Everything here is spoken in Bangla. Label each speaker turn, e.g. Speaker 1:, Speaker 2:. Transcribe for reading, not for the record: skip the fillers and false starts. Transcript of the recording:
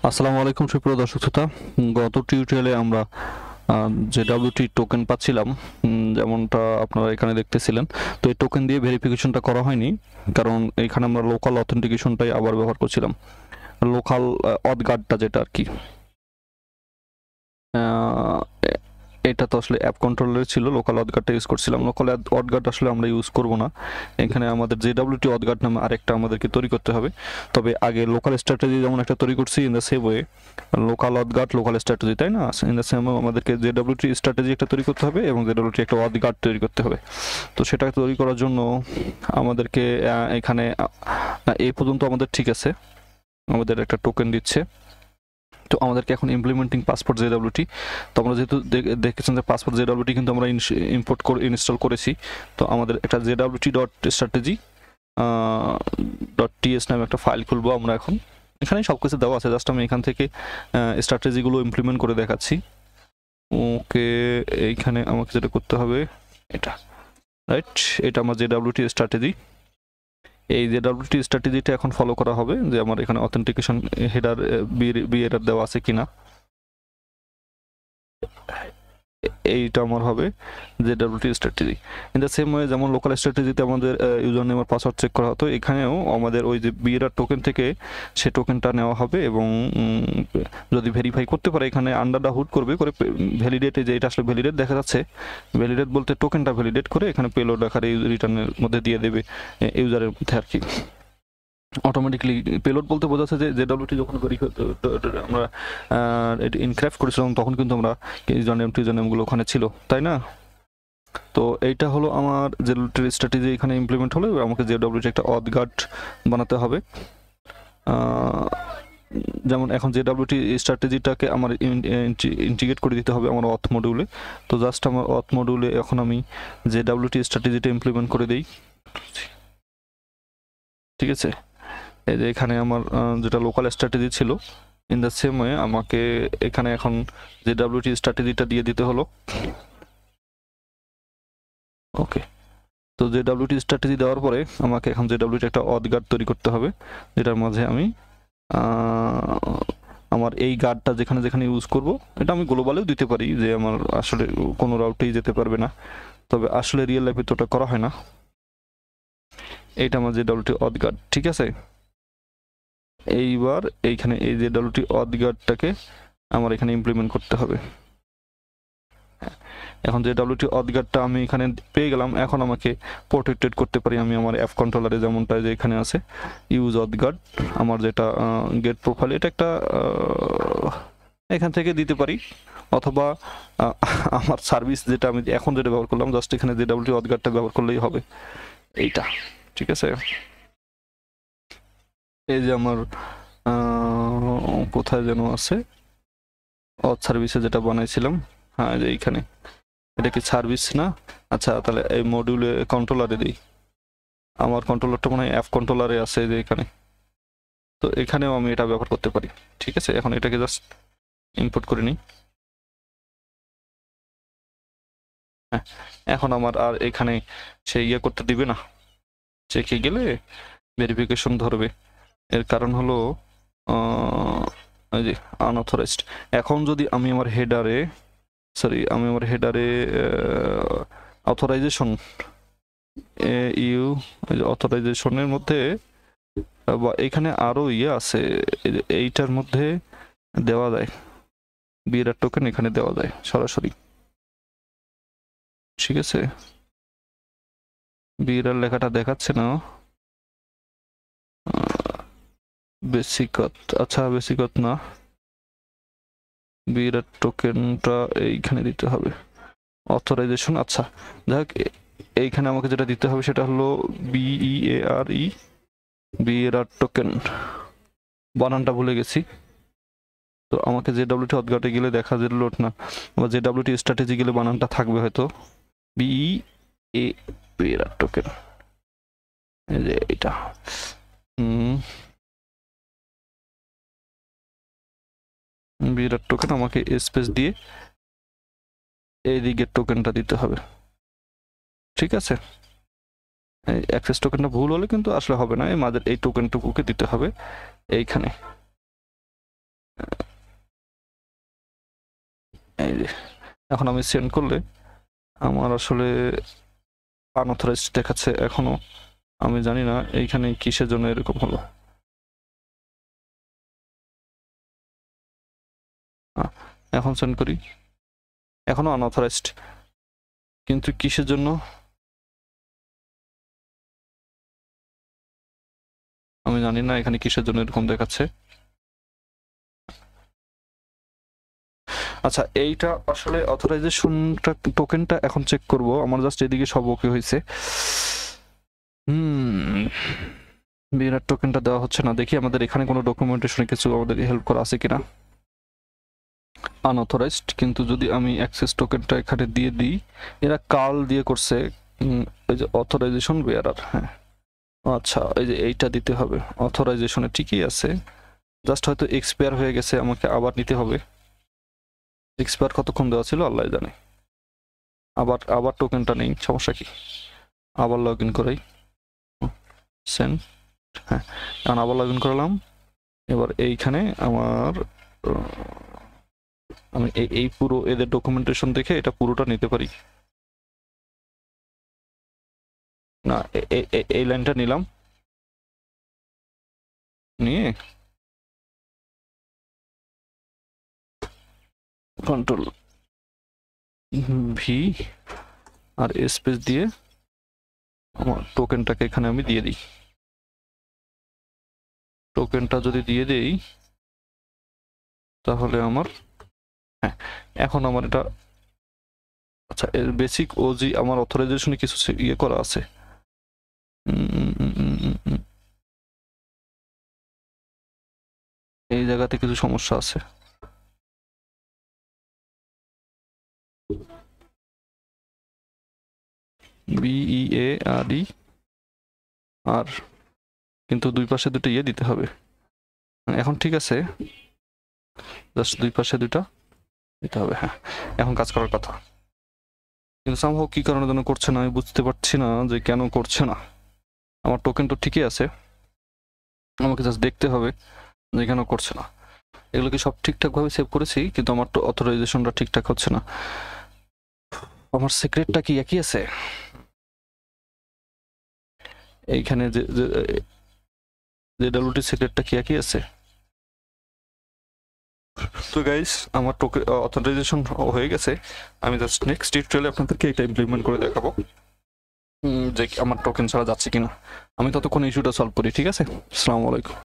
Speaker 1: আসসালামু আলাইকুম সুপ্রিয় দর্শক শ্রোতা। গত টিউটোরিয়ালে আমরা যে ডাব্লিউটি টোকেন পাচ্ছিলাম, যেমনটা আপনারা এখানে দেখতেছিলেন। তো এই টোকেন দিয়ে ভেরিফিকেশনটা করা হয়নি, কারণ এখানে আমরা লোকাল অথেন্টিকেশনটাই আবার ব্যবহার করছিলাম। লোকাল অথগার্ডটা যেটা আর কি, এটা তো আসলে অ্যাপ কন্ট্রোলারে ছিল, লোকাল অথগার্ডটা ইউজ করছিলাম। লোকাল অথগার্ড আসলে আমরা ইউজ করব না, এখানে আমাদের জেডব্লিউটি অথগার্ড নামে আরেকটা আমাদেরকে তৈরি করতে হবে। তবে আগে লোকাল স্ট্র্যাটেজি যেমন একটা তৈরি করছি, in the same way local auth guard local strategy, তাই না? ইন দ্য সেম আমাদেরকে জেডব্লিউটি স্ট্র্যাটেজি একটা তৈরি করতে হবে এবং জেডব্লিউটি একটা অথগার্ড তৈরি করতে হবে। তো সেটা তৈরি করার জন্য আমাদেরকে এখানে এই পর্যন্ত আমাদের ঠিক আছে, আমাদের একটা টোকেন দিচ্ছে। তো আমাদেরকে এখন ইমপ্লিমেন্টিং পাসপোর্ট জেডব্লিউটি, তো আমরা যেহেতু দেখেছেন যে পাসপোর্ট জেডব্লিউটি কিন্তু আমরা ইম্পোর্ট করে ইনস্টল করেছি। তো আমাদের একটা জেডব্লিউটি ডট স্ট্র্যাটেজি ডট টিএস নামে একটা ফাইল খুলবো আমরা এখন। এখানে সব কিছু দেওয়া আছে, জাস্ট আমি এখান থেকে স্ট্র্যাটেজিগুলো ইমপ্লিমেন্ট করে দেখাচ্ছি। ওকে, এইখানে আমাকে যেটা করতে হবে এটা, রাইট, এটা আমার জেডব্লিউটি স্ট্র্যাটেজি। এই জেডব্লিউটি স্ট্র্যাটেজিটা এখন ফলো করা হবে, যে আমার এখানে অথেন্টিকেশন হেডার বি এরর দেওয়া আছে কিনা। এইটা আমার হবে JWT strategy. In the same way যেমন লোকাল স্ট্র্যাটেজিতে আমাদের ইউজার নেম আর পাসওয়ার্ড চেক করা হতো, এখানেও আমাদের ওই যে বিএর টোকেন থেকে সে টোকেনটা নেওয়া হবে এবং যদি ভেরিফাই করতে পারে এখানে আন্ডার দ্য হুড করবে করে ভ্যালিডেটে, যে এটা আসলে ভ্যালিডেট দেখা যাচ্ছে, ভ্যালিডেট বলতে টোকেনটা ভ্যালিডেট করে এখানে পেলোড আকারে রিটার্নের মধ্যে দিয়ে দেবে ইউজারের মধ্যে আর কি। অটোমেটিকলি পেলোড বলতে বোঝাচ্ছে যে জেডব্লিউটি যখন আমরা ইনক্রিপ্ট করেছিলাম তখন কিন্তু আমরা ইউজার নেমগুলো ওখানে ছিল, তাই না? তো এইটা হলো আমার জেডব্লিউটির স্ট্র্যাটেজি এখানে ইমপ্লিমেন্ট হলো। আমাকে জেডব্লিউটি একটা অথগার্ড বানাতে হবে। যেমন এখন জেডব্লিউটি স্ট্র্যাটেজিটাকে আমার ইন্টিগ্রেট করে দিতে হবে আমার অথ মডিউলে। তো জাস্ট আমার অথ মডিউলে এখন আমি জেডব্লিউটি স্ট্র্যাটেজিটা ইমপ্লিমেন্ট করে দিই, ঠিক আছে? এই যে এখানে আমার যেটা লোকাল স্ট্র্যাটেজি ছিল, ইন দ্য সেম ওয়ে আমাকে এখানে এখন জেডব্লিউটি স্ট্র্যাটেজিটা দিয়ে দিতে হলো। ওকে, তো জেডব্লিউটি স্ট্র্যাটেজি দেওয়ার পরে আমাকে এখন জেডব্লিউটি একটা অথগার্ড তৈরি করতে হবে, যেটার মাঝে আমি আমার এই গার্ডটা যেখানে যেখানে ইউজ করব, এটা আমি গ্লোবালেও দিতে পারি, যে আমার আসলে কোনো রাউটেই যেতে পারবে না, তবে আসলে রিয়েল লাইফে তো ওটা করা হয় না। এইটা আমার জেডব্লিউটি অথগার্ড, ঠিক আছে? এইবার এইখানে এই জেডব্লিউটি অথগার্ডটাকে আমার এখানে ইমপ্লিমেন্ট করতে হবে। এখন জেডব্লিউটি অথগার্ডটা আমি এখানে পেয়ে গেলাম, এখন আমাকে প্রোটেক্টেড করতে পারি আমি আমার অ্যাপ কন্ট্রোলারে, যেমনটা যে এখানে আছে ইউজ অথগার্ড, আমার যেটা গেট প্রোফাইল, এটা একটা এখান থেকে দিতে পারি, অথবা আমার সার্ভিস যেটা আমি এখন যেটা ব্যবহার করলাম, জাস্ট এখানে জেডব্লিউটি অথগার্ডটা ব্যবহার করলেই হবে এইটা, ঠিক আছে? এই যে আমার কোথায় যেন আছে অথ সার্ভিসে যেটা বানাইছিলাম, হ্যাঁ যে এইখানে, এটা কি সার্ভিস না? আচ্ছা, তাহলে এই মডিউলে কন্ট্রোলারে দিই, আমার কন্ট্রোলারটা মনে হয় অ্যাপ কন্ট্রোলারে আছে যে এখানে, তো এখানেও আমি এটা ব্যবহার করতে পারি, ঠিক আছে? এখন এটাকে জাস্ট ইনপুট করে নিই। হ্যাঁ, এখন আমার আর এখানে সে ইয়ে করতে দিবে না, চেকে গেলে ভেরিফিকেশন ধরবে। এর কারণ হলো এই যে আনঅথরাইজড। এখন যদি আমি আমার হেডারে অথরাইজেশন অথরাইজেশনের মধ্যে বা এখানে আরো ইয়ে আছে, এইটার মধ্যে দেওয়া যায় বিআর টোকেন, এখানে দেওয়া যায় সরাসরি, ঠিক আছে? বিআর লেখাটা দেখাচ্ছে না, বেসিকত, আচ্ছা বেসিকত না, বিআর টোকেনটা এইখানে দিতে হবে অথরাইজেশন। আচ্ছা যাক, এইখানে আমাকে যেটা দিতে হবে সেটা হলো বিআর টোকেন, বানানটা ভুলে গেছি। তো আমাকে জেডব্লিউটি অথগার্ডে গেলে দেখা যেল না, বা জেডব্লিউটি স্ট্র্যাটেজি গেলে বানানটা থাকবে হয়তো বিআর টোকেন, এই যে এটা। বিআর টোকেন আমাকে স্পেস দিয়ে এই দিকের টোকেনটা দিতে হবে, ঠিক আছে? অ্যাক্সেস টোকেনটা ভুল হলে কিন্তু আসলে হবে না, এই মাঝের এই টোকেনটুকুকে দিতে হবে এইখানে। এই যে এখন আমি সেন্ড করলে আমার আসলে আনঅথরাইজড দেখাচ্ছে এখনো। আমি জানি না এইখানে কিসের জন্য এরকম হলো। এখন সেন্ড করি, এখনো আনঅথরাইজড, কিন্তু কিসের জন্য আমি জানি না এখানে কিসের জন্য এরকম দেখাচ্ছে। আচ্ছা, এইটা আসলে অথরাইজেশনটা টোকেনটা এখন চেক করব। আমার জাস্ট এদিকে সব ওকে হয়েছে। বিরাট টোকেনটা দেওয়া হচ্ছে না। দেখি আমাদের এখানে কোনো ডকুমেন্টেশনে কিছু আমাদের হেল্প করা আছে কিনা। আনঅথরাইজড, কিন্তু যদি আমি অ্যাক্সেস টোকেনটা এখানে দিয়ে দিই, এরা কাল দিয়ে করছে এই যে অথরাইজেশন বেয়ারার। হ্যাঁ, আচ্ছা, এই যে এইটা দিতে হবে অথরাইজেশনে, ঠিকই আছে, জাস্ট হয়তো এক্সপায়ার হয়ে গেছে, আমাকে আবার নিতে হবে। এক্সপায়ার কতক্ষণ দেওয়া ছিল আল্লাহ জানে। আবার আবার টোকেনটা নেই, সমস্যা কি? আবার লগ ইন করাই, সেন্ড। হ্যাঁ, এখন আবার লগ ইন করলাম। এবার এইখানে আমার আমি এই পুরো এদের ডকুমেন্টেশন দেখে এটা পুরোটা নিতে পারি না? এই লাইনটা নিলাম, নিয়ে কন্ট্রোল ভি আর স্পেস দিয়ে আমার টোকেনটাকে এখানে আমি দিয়ে দিই। টোকেনটা যদি দিয়ে দেই তাহলে আমার, হ্যাঁ, এখন আমার এটা, আচ্ছা, এর বেসিক ওজি আমার অথরাইজেশনে কিছু ইয়ে করা আছে। এই জায়গাতে কিছু সমস্যা আছে। BEARE আর, কিন্তু দুই পাশে দুটো ইয়ে দিতে হবে। এখন ঠিক আছে, জাস্ট দুই পাশে দুটা দিতে হবে। হ্যাঁ, এখন কাজ করার কথা, কিন্তু সামহাও কি কারণে যেন করছে না, আমি বুঝতে পারছি না যে কেন করছে না। আমার টোকেন তো ঠিকই আছে, আমাকে জাস্ট দেখতে হবে যে কেন করছে না। এগুলো কি সব ঠিকঠাকভাবে সেভ করেছি, কিন্তু আমার তো অথরাইজেশনটা ঠিকঠাক হচ্ছে না। আমার সিক্রেটটা কি একই আছে এইখানে, যে ডাব্লিউটি সিক্রেটটা কি একই আছে? তো গাইস, আমার টোকেন অথরাইজেশন হয়ে গেছে। আমি জাস্ট নেক্সট টিউটোরিয়ালে আপনাদেরকে এটা ইমপ্লিমেন্ট করে দেখাবো যে আমার টোকেন ছাড়া যাচ্ছে কিনা। আমি ততক্ষণ ইস্যুটা সলভ করি, ঠিক আছে? আসসালামু আলাইকুম।